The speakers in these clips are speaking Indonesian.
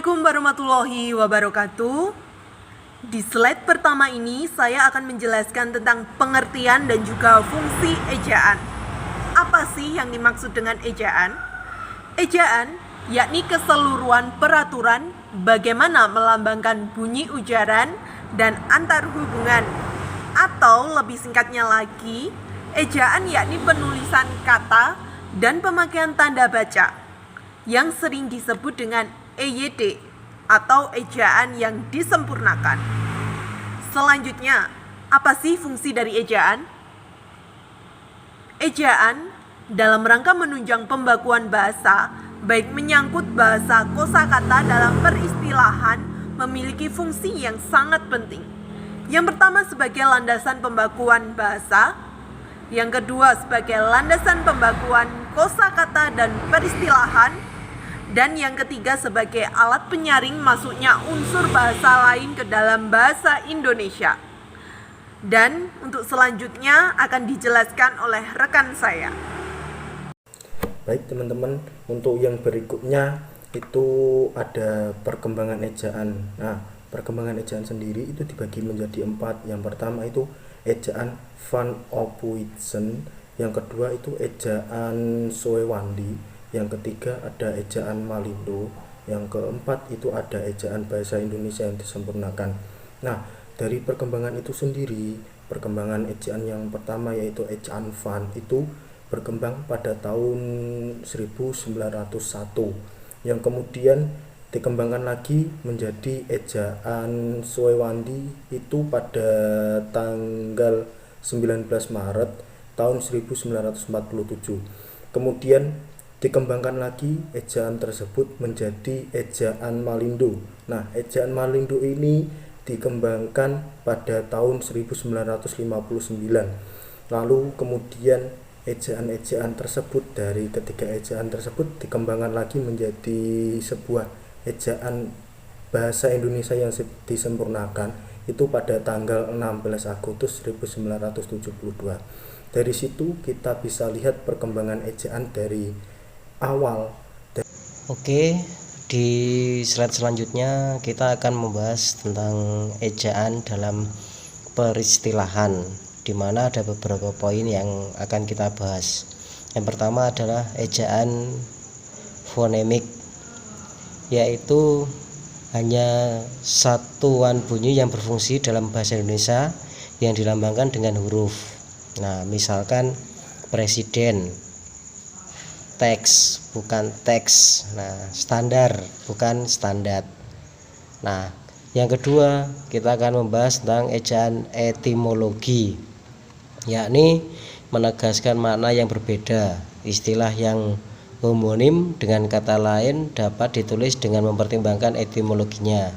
Assalamualaikum warahmatullahi wabarakatuh. Di slide pertama ini saya akan menjelaskan tentang pengertian dan juga fungsi ejaan. Apa sih yang dimaksud dengan ejaan? Ejaan yakni keseluruhan peraturan bagaimana melambangkan bunyi ujaran dan antar hubungan. Atau lebih singkatnya lagi, ejaan yakni penulisan kata dan pemakaian tanda baca yang sering disebut dengan EYD atau ejaan yang disempurnakan. Selanjutnya, apa sih fungsi dari ejaan? Ejaan dalam rangka menunjang pembakuan bahasa, baik menyangkut bahasa kosakata dalam peristilahan, memiliki fungsi yang sangat penting. Yang pertama sebagai landasan pembakuan bahasa, yang kedua sebagai landasan pembakuan kosakata dan peristilahan, dan yang ketiga sebagai alat penyaring masuknya unsur bahasa lain ke dalam bahasa Indonesia. Dan untuk selanjutnya akan dijelaskan oleh rekan saya. Baik teman-teman, untuk yang berikutnya itu ada perkembangan ejaan. Nah, perkembangan ejaan sendiri itu dibagi menjadi 4. Yang pertama itu ejaan Van Ophuijsen, yang kedua itu ejaan Soewandi, yang ketiga ada ejaan Malindo, yang keempat itu ada ejaan bahasa Indonesia yang disempurnakan. Nah, dari perkembangan itu sendiri, perkembangan ejaan yang pertama yaitu ejaan Van itu berkembang pada tahun 1901, yang kemudian dikembangkan lagi menjadi ejaan Soewandi itu pada tanggal 19 Maret tahun 1947. Kemudian dikembangkan lagi ejaan tersebut menjadi ejaan Malindo. Nah, ejaan Malindo ini dikembangkan pada tahun 1959. Lalu kemudian ejaan-ejaan tersebut, dari ketiga ejaan tersebut dikembangkan lagi menjadi sebuah ejaan bahasa Indonesia yang disempurnakan itu pada tanggal 16 Agustus 1972. Dari situ kita bisa lihat perkembangan ejaan dari awal. Oke, di slide selanjutnya kita akan membahas tentang ejaan dalam peristilahan, di mana ada beberapa poin yang akan kita bahas. Yang pertama adalah ejaan fonemik, yaitu hanya satuan bunyi yang berfungsi dalam bahasa Indonesia yang dilambangkan dengan huruf. Nah, misalkan presiden, teks bukan teks, nah standar bukan standar. Nah, yang kedua kita akan membahas tentang ejaan etimologi, yakni menegaskan makna yang berbeda. Istilah yang homonim dengan kata lain dapat ditulis dengan mempertimbangkan etimologinya,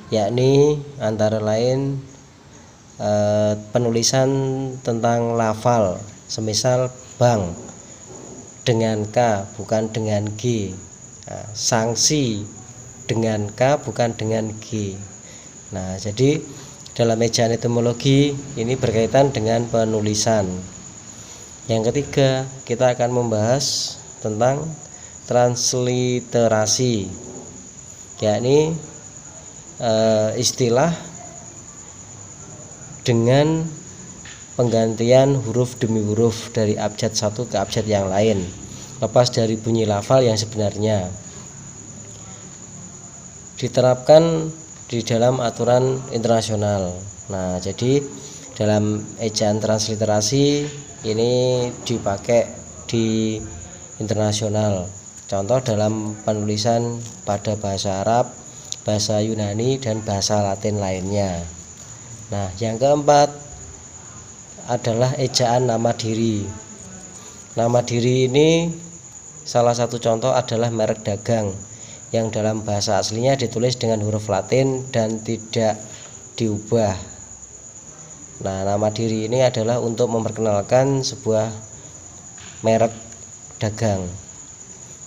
yakni antara lain penulisan tentang lafal, semisal bank dengan K bukan dengan G, nah, sanksi dengan K bukan dengan G. Nah, jadi dalam ejaan etimologi ini berkaitan dengan penulisan. Yang ketiga kita akan membahas tentang transliterasi, yakni istilah dengan penggantian huruf demi huruf dari abjad satu ke abjad yang lain, lepas dari bunyi lafal yang sebenarnya. Diterapkan di dalam aturan internasional. Nah, jadi dalam ejaan transliterasi ini dipakai di internasional. Contoh dalam penulisan pada bahasa Arab, bahasa Yunani, dan bahasa Latin lainnya. Nah, yang keempat adalah ejaan nama diri. Nama diri ini salah satu contoh adalah merek dagang yang dalam bahasa aslinya ditulis dengan huruf Latin dan tidak diubah. Nah, nama diri ini adalah untuk memperkenalkan sebuah merek dagang.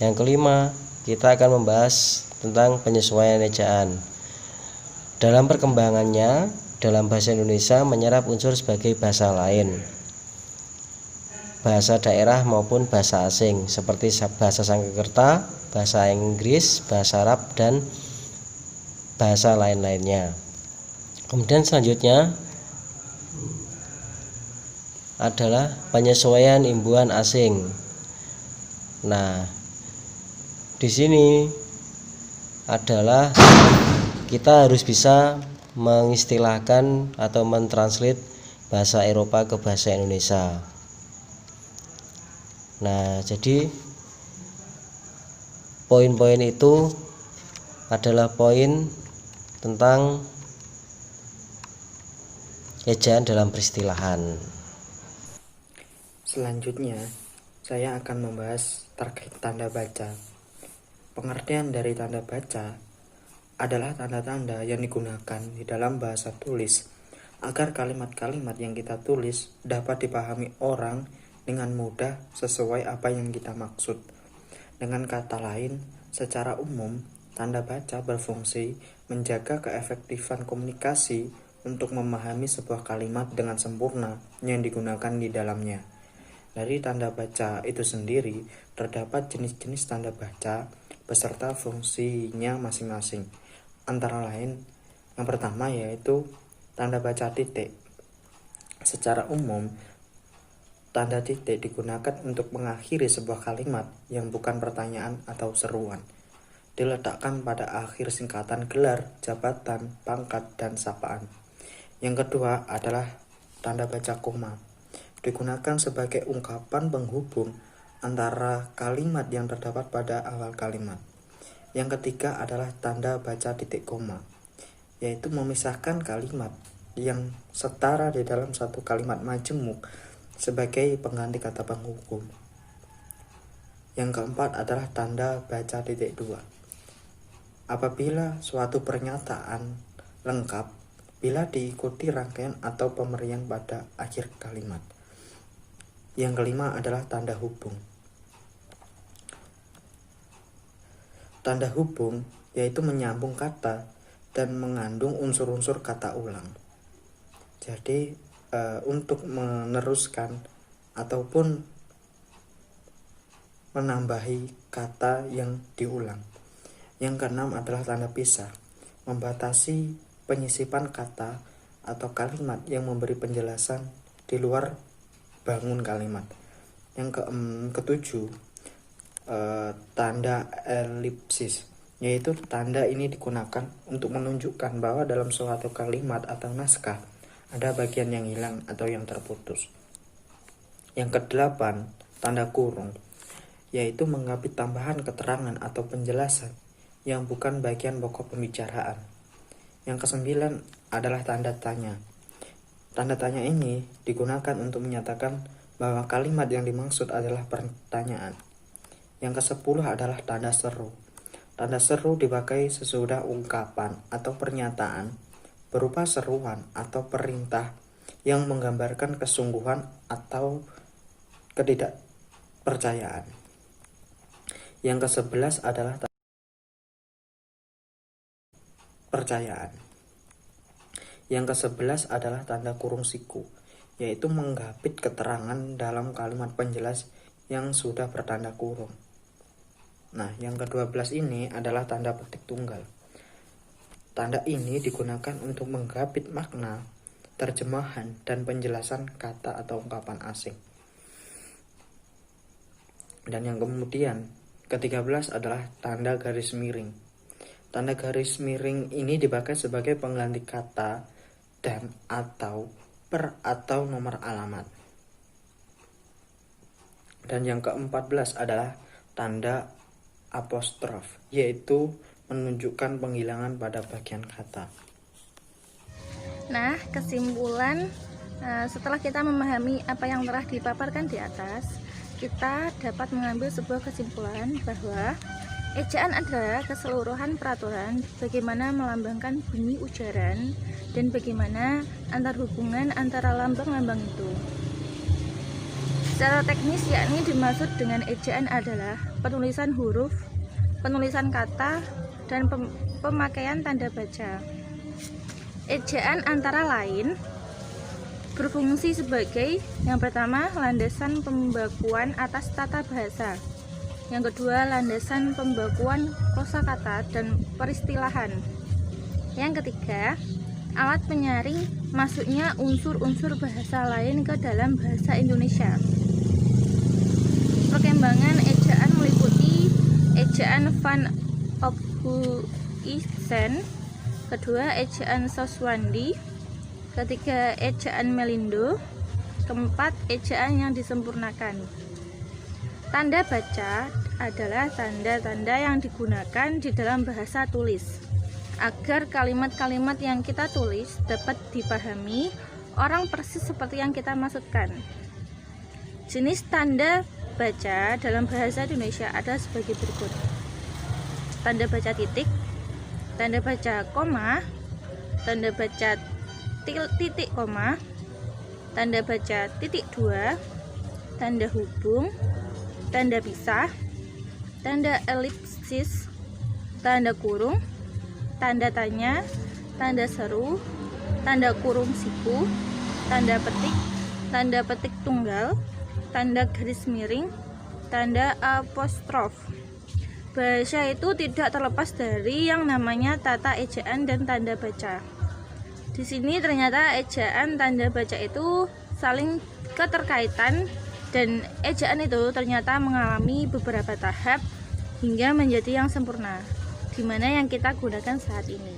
Yang kelima, kita akan membahas tentang penyesuaian ejaan. Dalam perkembangannya, dalam bahasa Indonesia menyerap unsur sebagai bahasa lain, bahasa daerah maupun bahasa asing, seperti bahasa Sanskerta, bahasa Inggris, bahasa Arab, dan bahasa lain-lainnya. Kemudian selanjutnya adalah penyesuaian imbuhan asing. Nah, di sini adalah kita harus bisa mengistilahkan atau mentranslate bahasa Eropa ke bahasa Indonesia. Nah, jadi poin-poin itu adalah poin tentang ejaan dalam peristilahan. Selanjutnya, saya akan membahas terkait tanda baca. Pengertian dari tanda baca adalah tanda-tanda yang digunakan di dalam bahasa tulis agar kalimat-kalimat yang kita tulis dapat dipahami orang dengan mudah sesuai apa yang kita maksud. Dengan kata lain, secara umum, tanda baca berfungsi menjaga keefektifan komunikasi untuk memahami sebuah kalimat dengan sempurna yang digunakan di dalamnya. Dari tanda baca itu sendiri, terdapat jenis-jenis tanda baca beserta fungsinya masing-masing. Antara lain, yang pertama yaitu tanda baca titik. Secara umum, tanda titik digunakan untuk mengakhiri sebuah kalimat yang bukan pertanyaan atau seruan. Diletakkan pada akhir singkatan gelar, jabatan, pangkat, dan sapaan. Yang kedua adalah tanda baca koma. Digunakan sebagai ungkapan penghubung antara kalimat yang terdapat pada awal kalimat. Yang ketiga adalah tanda baca titik koma, yaitu memisahkan kalimat yang setara di dalam satu kalimat majemuk sebagai pengganti kata penghubung. Yang keempat adalah tanda baca titik dua. Apabila suatu pernyataan lengkap bila diikuti rangkaian atau pemberian pada akhir kalimat. Yang kelima adalah tanda hubung. Tanda hubung yaitu menyambung kata dan mengandung unsur-unsur kata ulang. Jadi untuk meneruskan ataupun menambahi kata yang diulang. Yang keenam adalah tanda pisah, membatasi penyisipan kata atau kalimat yang memberi penjelasan di luar bangun kalimat. Yang ketujuh, tanda elipsis, yaitu tanda ini digunakan untuk menunjukkan bahwa dalam suatu kalimat atau naskah ada bagian yang hilang atau yang terputus. Yang kedelapan, tanda kurung, yaitu mengapit tambahan keterangan atau penjelasan yang bukan bagian pokok pembicaraan. Yang kesembilan adalah tanda tanya. Tanda tanya ini digunakan untuk menyatakan bahwa kalimat yang dimaksud adalah pertanyaan. Yang ke-10 adalah tanda seru. Tanda seru dipakai sesudah ungkapan atau pernyataan berupa seruan atau perintah yang menggambarkan kesungguhan atau ketidakpercayaan. Yang ke-11 adalah percayaan. Yang ke-11 adalah tanda kurung siku, yaitu menggapit keterangan dalam kalimat penjelas yang sudah bertanda kurung. Nah, yang ke-12 ini adalah tanda petik tunggal. Tanda ini digunakan untuk menggapit makna, terjemahan, dan penjelasan kata atau ungkapan asing. Dan yang kemudian, ke-13 adalah tanda garis miring. Tanda garis miring ini dipakai sebagai pengganti kata dan atau per atau nomor alamat. Dan yang ke-14 adalah tanda apostrof, yaitu menunjukkan penghilangan pada bagian kata. Nah, kesimpulan setelah kita memahami apa yang telah dipaparkan di atas, kita dapat mengambil sebuah kesimpulan bahwa ejaan adalah keseluruhan peraturan bagaimana melambangkan bunyi ujaran dan bagaimana antar hubungan antara lambang-lambang itu. Secara teknis, yakni dimaksud dengan ejaan adalah penulisan huruf, penulisan kata, dan pemakaian tanda baca. Ejaan antara lain berfungsi sebagai yang pertama, landasan pembakuan atas tata bahasa. Yang kedua, landasan pembakuan kosakata dan peristilahan. Yang ketiga, alat penyaring masuknya unsur-unsur bahasa lain ke dalam bahasa Indonesia. Perkembangan ejaan meliputi ejaan Van Ophuijsen, kedua ejaan Soswandi, ketiga ejaan Melindo, keempat ejaan yang disempurnakan. Tanda baca adalah tanda-tanda yang digunakan di dalam bahasa tulis agar kalimat-kalimat yang kita tulis dapat dipahami orang persis seperti yang kita maksudkan. Jenis tanda baca dalam bahasa Indonesia ada sebagai berikut: tanda baca titik, tanda baca koma, tanda baca titik koma, tanda baca titik dua, tanda hubung, tanda pisah, tanda elipsis, tanda kurung, tanda tanya, tanda seru, tanda kurung siku, tanda petik tunggal, tanda garis miring, tanda apostrof. Bahasa itu tidak terlepas dari yang namanya tata ejaan dan tanda baca. Di sini ternyata ejaan tanda baca itu saling keterkaitan, dan ejaan itu ternyata mengalami beberapa tahap hingga menjadi yang sempurna, di mana yang kita gunakan saat ini.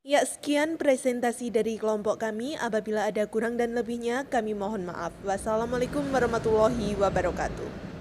Ya, sekian presentasi dari kelompok kami. Apabila ada kurang dan lebihnya, kami mohon maaf. Wassalamualaikum warahmatullahi wabarakatuh.